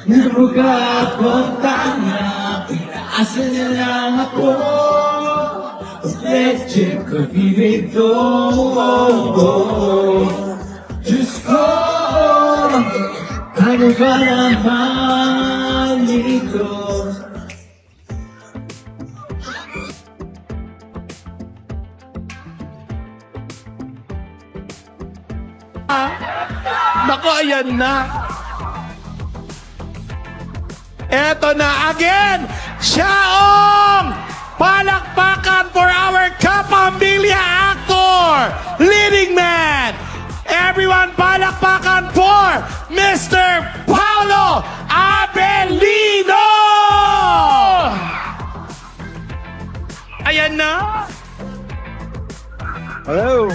Namukha akong tanga, pinaasa niya lang ako. Leche pag-ibig to. Diyos ko, ano ba naman ito? Nako, ayan na. Eto na again, Siaong! Palakpakan for our Kapamilya actor, leading man. Everyone, palakpakan for Mr. Paulo Abelino! Ayan na. Hello.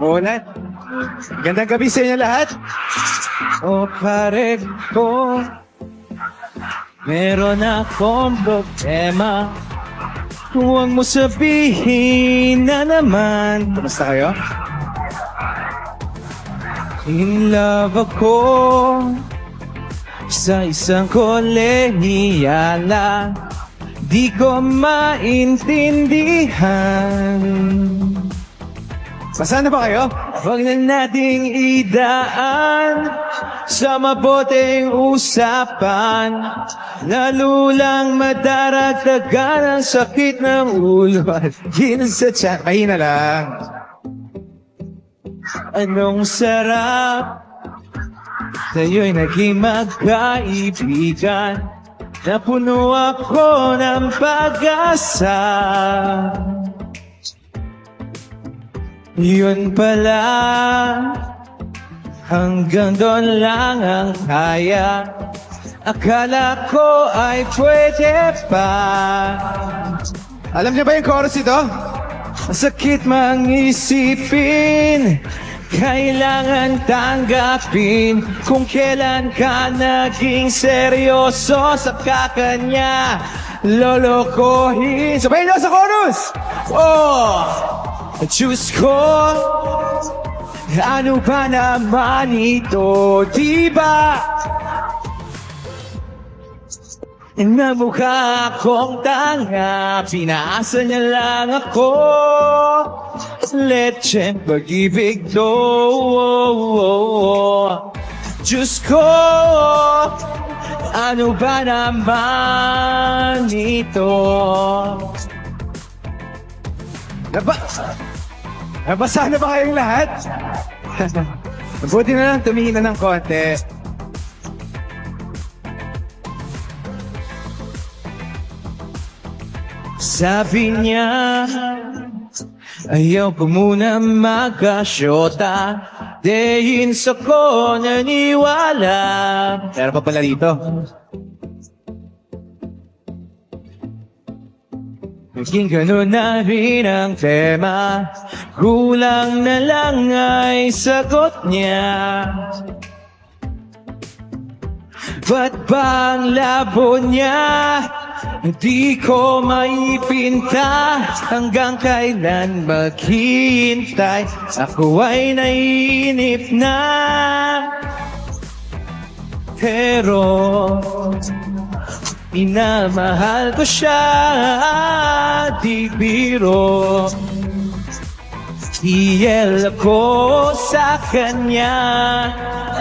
Muna. Gandang gabi sa inyo lahat. O pare ko, meron akong problema. Huwag mo sabihin na naman. Kumusta kayo? In love ako sa isang kolehiyala. Di ko maintindihan. Basta na ba kayo? Huwag na nating idaan sa mabuting usapan. Lalo lang madaragdagan ang sakit ng ulo at ginas sa tiyan. Mahina lang. Anong sarap tayo'y naging magkaibigan. Napuno ako ng pag-asa. Yun pala, hanggang doon lang ang kaya. Akala ko ay pwede pa. Alam niyo ba yung chorus ito? Masakit mang isipin, kailangan tanggapin kung kailan ka naging seryoso sa kakanya. Lolokohin. Sabayin niyo sa chorus! Oh! Diyos ko, ano ba naman ito, diba? Namukha akong tanga, pinaasa niya lang ako. Leche pag-ibig to. Diyos ko, ano ba naman ito? Nabasa na ba kayong lahat? Buti na lang tumingin na ng konti. Sabi niya, ayaw ko muna magkasyota. Dahil sa ko naniwala. Meron pa pala dito. Naging ganun na rin ang tema. Kulang na lang ay sagot niya. Ba't bang labo niya? Di ko maipinta. Hanggang kailan maghihintay? Ako ay naiinip na. Pero minamahal ko siya, di biro. Iyel ako sa kanya.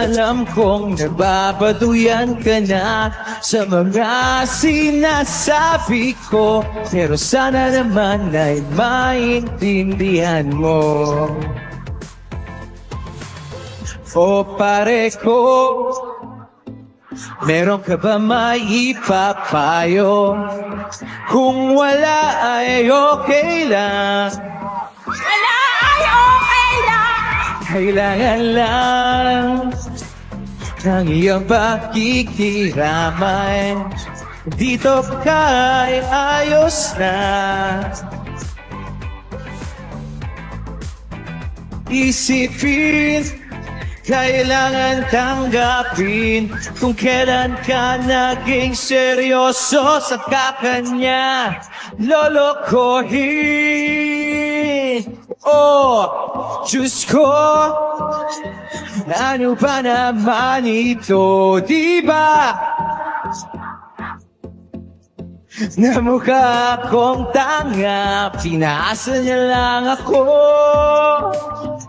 Alam kong nababaduyan ka na sa mga sinasabi ko, pero sana naman ay maintindihan mo. O pare ko, meron ka ba maipapayo? Kung wala ay okay lang. Wala ay okay lang. Kailangan lang ng iyong pakikiramay. Dito ka'y ayos na. Isipin, kailangan tanggapin kung kailan ka naging seryoso sa kakanya. Lolokohin. Oh, Diyos ko, ano ba naman ito, di ba? Na mukha akong tanga, pinaasa niya lang ako.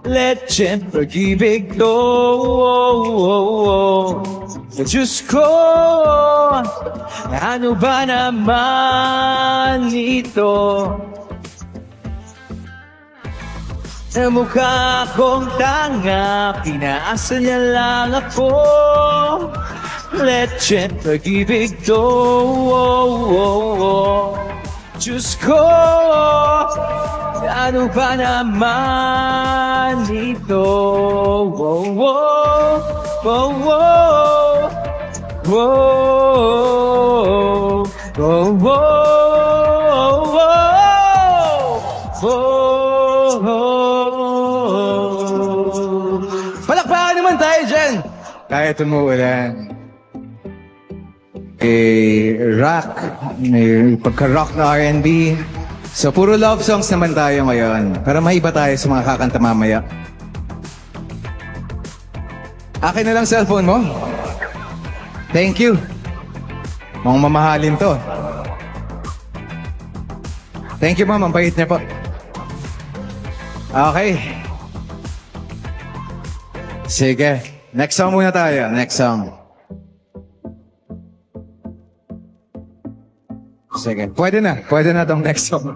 Let's pag-ibig to. Diyos ko, ano ba naman ito? Na mukha akong tanga, pinaasa niya lang ako. Let's pag-ibig to. Diyos ko, ano ba naman ito? Palakpakan naman tayo dyan! Kahit umuulan. Rock, may pagka-rock na R&B. So, puro love songs naman tayo ngayon. Para maiba tayo sa mga kakanta mamaya. Akin na lang cellphone mo. Thank you. Mukhang mamahalin to. Thank you, ma'am. Ang bait niya po. Okay. Sige. Next song muna tayo. Next song. Sige. Pwede na. Pwede na tong next song.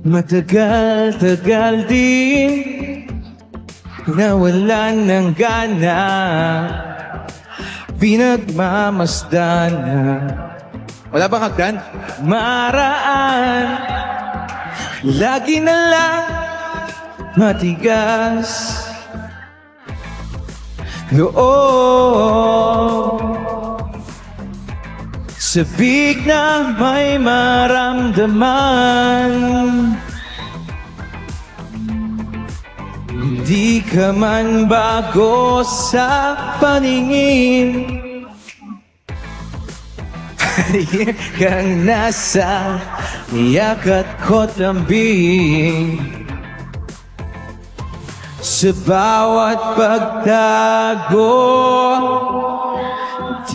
Matagal-tagal din nawalan ng gana, pinagmamasdan na. Wala bang hagdan? Maraan, lagi na lang matigas loob. Sabik na may maramdaman, hindi ka man bago sa paningin. Kang nasa iyak at kotambing, sa bawat pagtago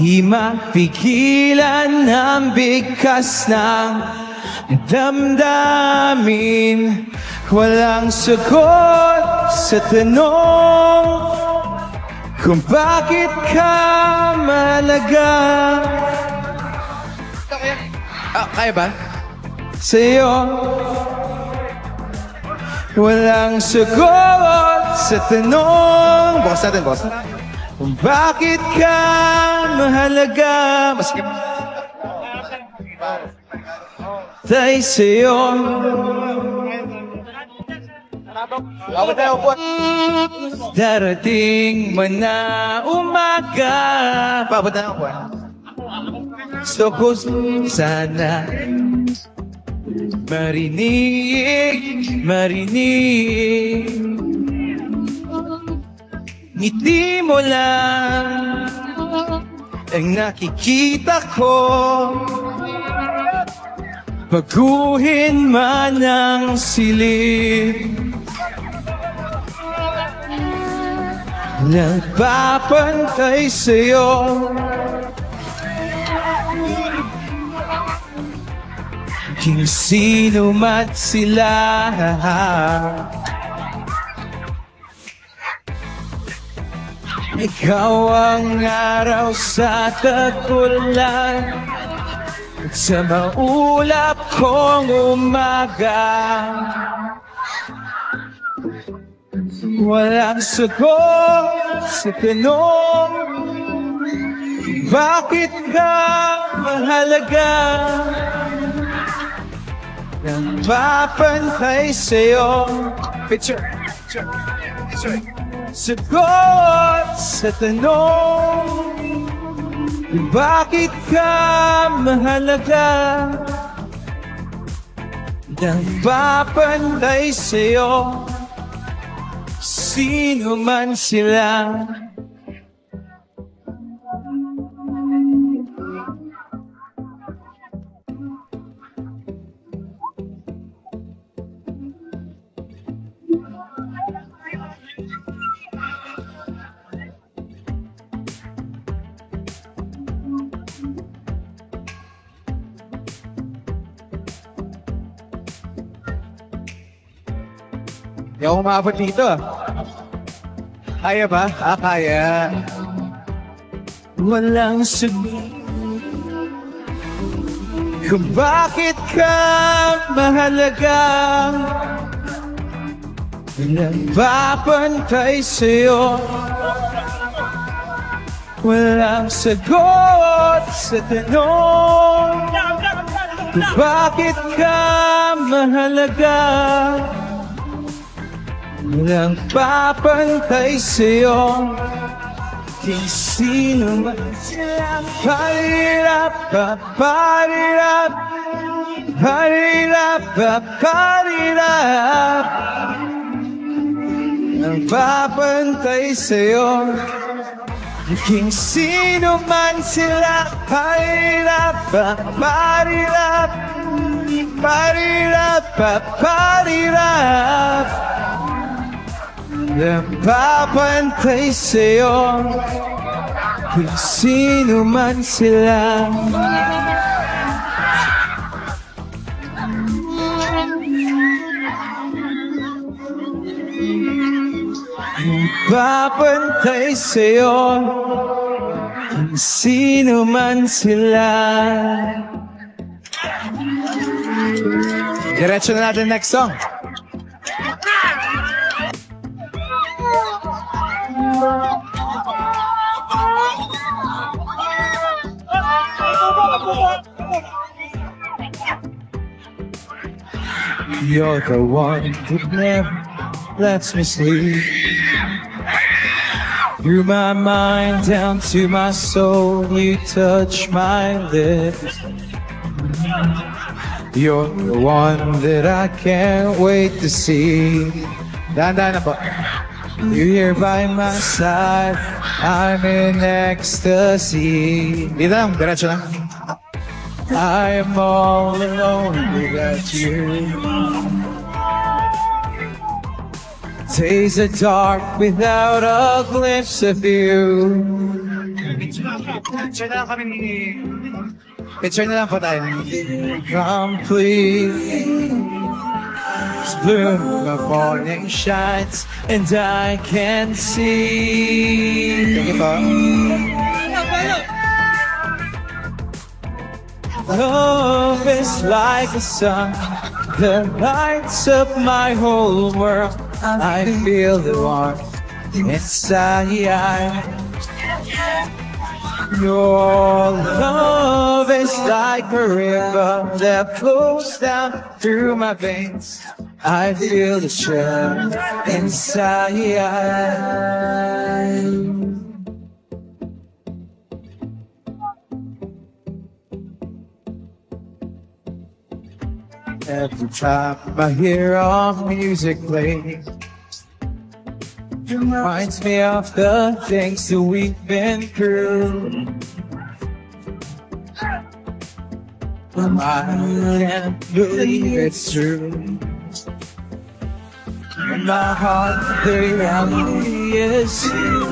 di mapigilan ang bigkas ng damdamin. Walang sagot sa tanong kung bakit ka malaga. Kaya ba? Sa'yo walang sagot sa tanong. Boss natin, boss. Kung bakit ka mahalaga. Maski tayo sa'yo. Darating man na umaga. Paabot na ako. So ko sana marinig ngiti mo lang ang nakikita ko. Baguhin man ang silid, nagpapantay sa'yo. Kung sino man sila, ikaw ang araw sa tagulan at sa maulap kong umaga. Walang sagot sa tanong, bakit ka mahalaga? Nagpapantay sa'yo. Picture. Sagot sa tanong, bakit ka mahalaga? Nagpapantay sa'yo, sino man sila. Hindi ako umabot dito ah. Kaya ba? Kaya. Walang sagot kung bakit ka mahalaga. Nagpapantay sa'yo. Walang sagot sa tanong kung bakit ka mahalaga. Walang papantay sa'yo. Kung sino man sila. Parirap, parirap, parirap, parirap. Ang papantay sa'yo. Kung sino man sila. Parirap, parirap, parirap, parirap. Napapantay sa'yo kung sino man sila. Napapantay sa'yo kung sino man sila. Diretso na natin next song. You're the one who never lets me sleep. Through my mind down to my soul, you touch my lips. You're the one that I can't wait to see. Dahan-dahan na po. You're here by my side, I'm in ecstasy. Dito lang, diretso lang. I am all alone without you. Days are dark without a glimpse of you. Picture na lang kami ni... Picture na lang po tayo. Complete. Bloom, the morning shines, and I can see. Thank you po. Love is like the sun that lights up my whole world. I feel the warmth inside. Your love is like a river that flows down through my veins. I feel the chill inside. Every time I hear our music play, it reminds me of the things that we've been through. I can't believe it's true. In my heart, the reality is you.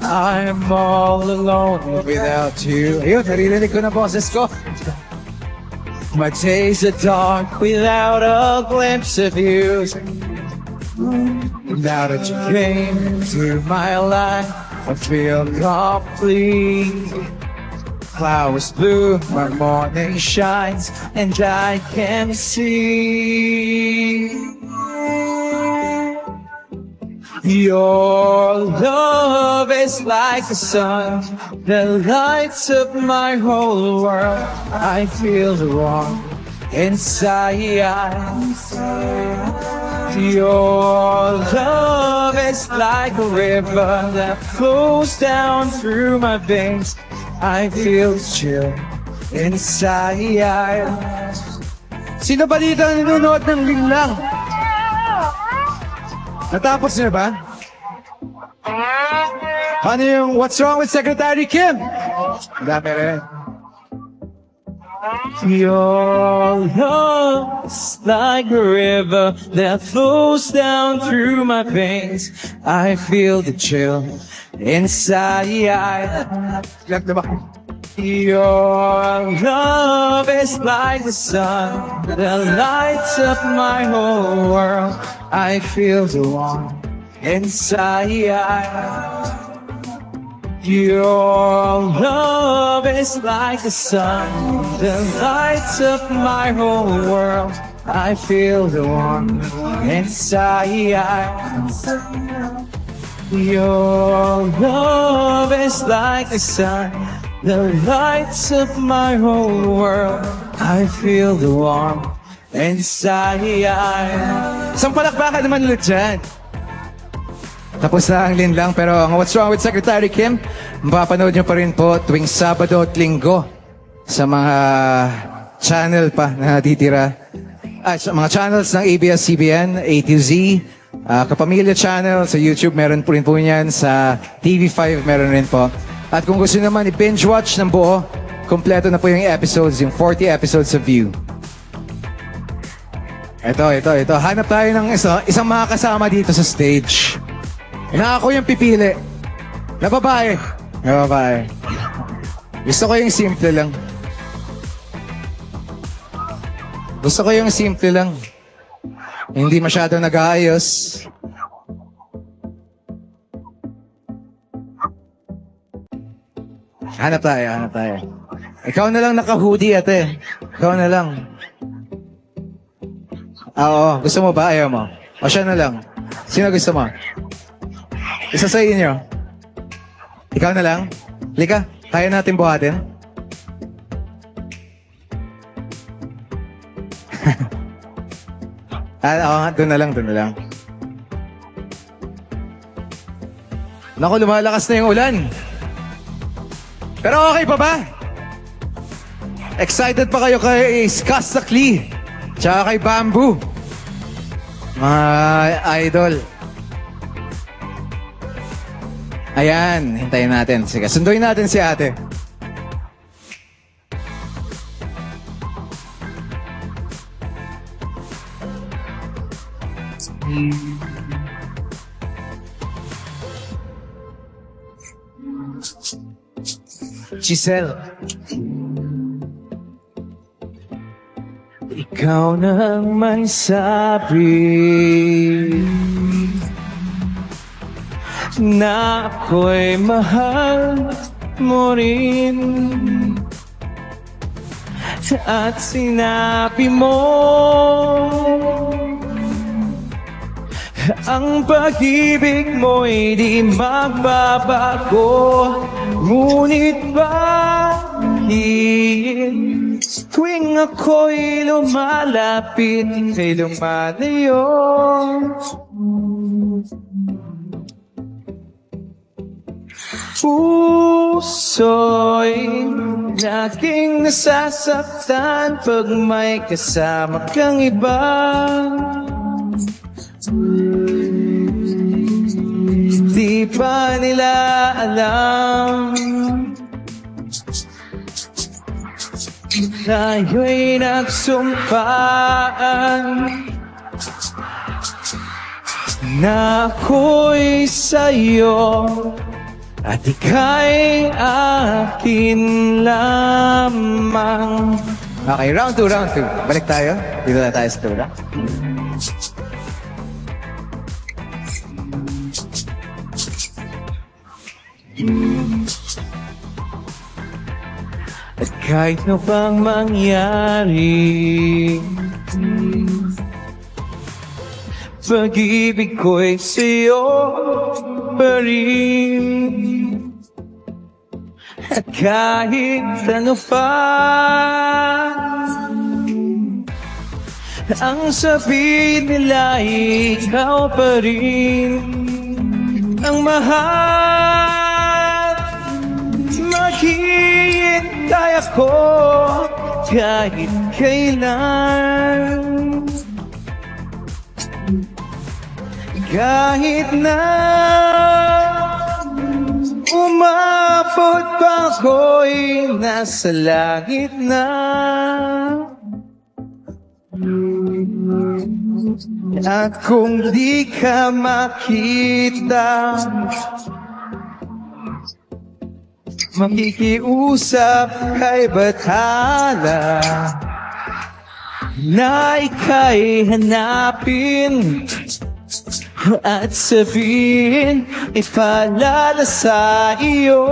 I'm all alone without you. Ayun, naririnig ko na boses ko. My days are dark without a glimpse of you. Now that you came into my life, I feel complete. Flowers bloom, my morning shines, and I can see. Your love is like the sun that lights up my whole world. I feel the warmth inside. Your love is like a river that flows down through my veins. I feel the chill inside. Sino ba dito ang nanonood ng Linlang? Natapos niyo ba? Ano yung What's Wrong with Secretary Kim? Dami rin. Your love's like a river that flows down through my veins. I feel the chill inside. Lag na ba? Your love is like the sun that lights up my whole world. I feel the warmth inside. Your love is like the sun that lights up my whole world. I feel the warmth inside. Your love is like the sun that lights up my whole world. I feel the warmth inside. Isang palakpakan naman ulit dyan. Tapos na ang linlang, pero ang What's Wrong with Secretary Kim, mapapanood nyo pa rin po tuwing Sabado at Linggo sa mga channel pa na natitira. Sa mga channels ng ABS-CBN, A to Z, Kapamilya Channel, sa YouTube meron po rin po yan, sa TV5 meron rin po. At kung gusto naman i-binge watch ng buo, kompleto na po yung episodes, yung 40 episodes of View. Ito. Hanap tayo ng isang makakasama dito sa stage. Na ako yung pipili. Na babae. Gusto ko yung simple lang. Hindi masyado nag-aayos. Hanap tayo. Ikaw na lang naka-hoodie, ate. Ikaw na lang. Oo, gusto mo ba? Ayaw mo? O siya na lang. Sino gusto mo? Isa sa inyo. Ikaw na lang. Lika, kaya natin buhatin? Doon na lang. Naku, lumalakas na yung ulan. Pero okay pa ba? Excited pa kayo kay Skastakli? Tsaka kay Bamboo? Mga idol. Ayan, hintayin natin. Sige, sunduin natin si ate. Giselle. Ikaw nang may sabi na ako'y mahal mo rin. At sinabi mo ang pag-ibig mo'y di magbabago. Ngunit bakit tuwing ako'y lumalapit kay lumalayo? Puso'y laging nasasaktan pag may kasama kang iba. Di pa nila alam tayo'y nagsumpaan na ako'y sa'yo at ika'y akin lamang. Okay, round 2. Balik tayo. Dito na tayo sa tura. At kahit na bang mangyari, pag-ibig ko'y sa'yo pa rin. At kahit ano pa ang sabihin nila, ikaw pa rin ang mahal. Maghihintay ako kahit kailan, kahit na umabot pa ako'y nasa langit na. At kung di ka makita, makikiusap kay Bathala na ika'y hanapin at sabihin, ipaalala sa iyo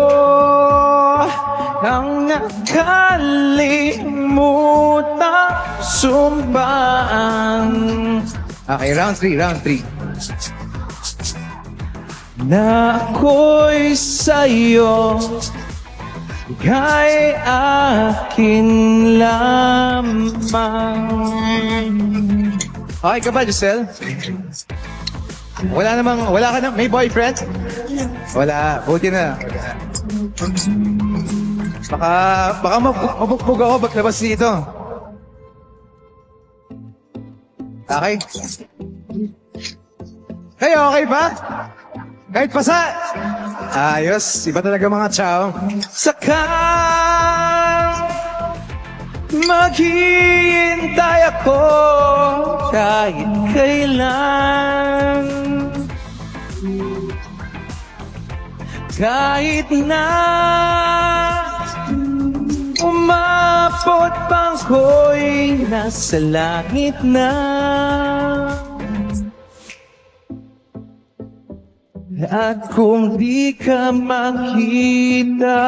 ang nakalimutang sumpaan. Okay, round 3. Na ako'y sa'yo kay akin lamang. Okay ka ba, Giselle? Wala ka na, may boyfriend? Wala, buti na. Baka mabugbog ako paglabas dito. Okay? Kayo, okay ba? Kahit pasa? Ayos, iba talaga mga chow. Sakang maghihintay ako kahit kailan. Kahit na umabot pang ko'y nasa langit na. At kung di ka makita,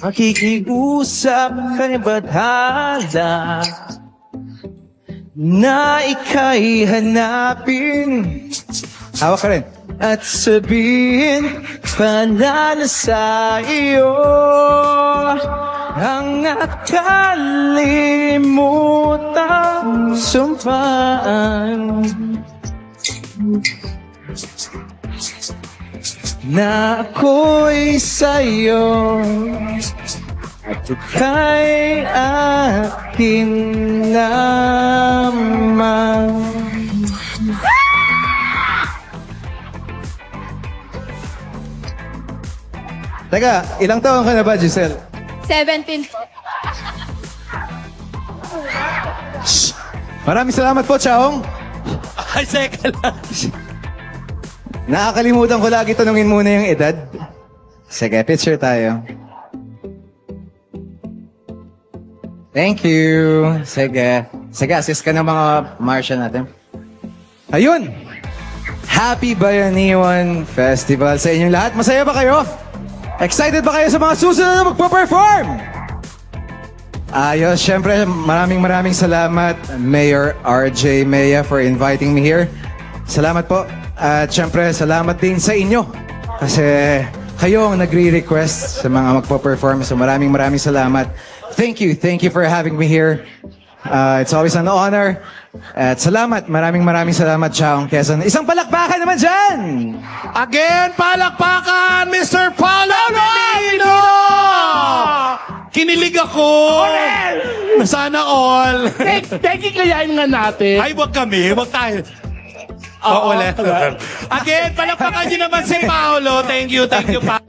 makikiusap kay Bathala na ika'y hanapin. Hawak ka rin. At sabihin, paalala sa iyo ang nakalimutang sumpaan. Na ako'y sa'yo at ika'y akin lamang. Teka, ilang taon ka na ba, Giselle? 17 po. Maraming salamat po, Chaong. Ay, seka lang. Nakakalimutan ko lagi tanungin muna yung edad. Sige, picture tayo. Thank you. Sige. Sige, assist ka ng mga Marcia natin. Ayun! Happy Bayaniwan Festival sa inyong lahat. Masaya ba kayo? Excited ba kayo sa mga susunod na magpa-perform? Ayos, syempre maraming salamat Mayor RJ Mea for inviting me here. Salamat po. At syempre salamat din sa inyo kasi kayo ang nagre-request sa mga magpa-perform. So maraming salamat. Thank you for having me here. It's always an honor. At salamat, maraming salamat, Chaong Quezon. Isang palakpakan naman dyan! Again, palakpakan, Mr. Paulo Melino! Kinilig ako! Sana all! Technically, nga natin. Ay, wag kami, wag tayo. Oo, ulit. Again, palakpakan nyo naman si Paolo. Thank you, Pa.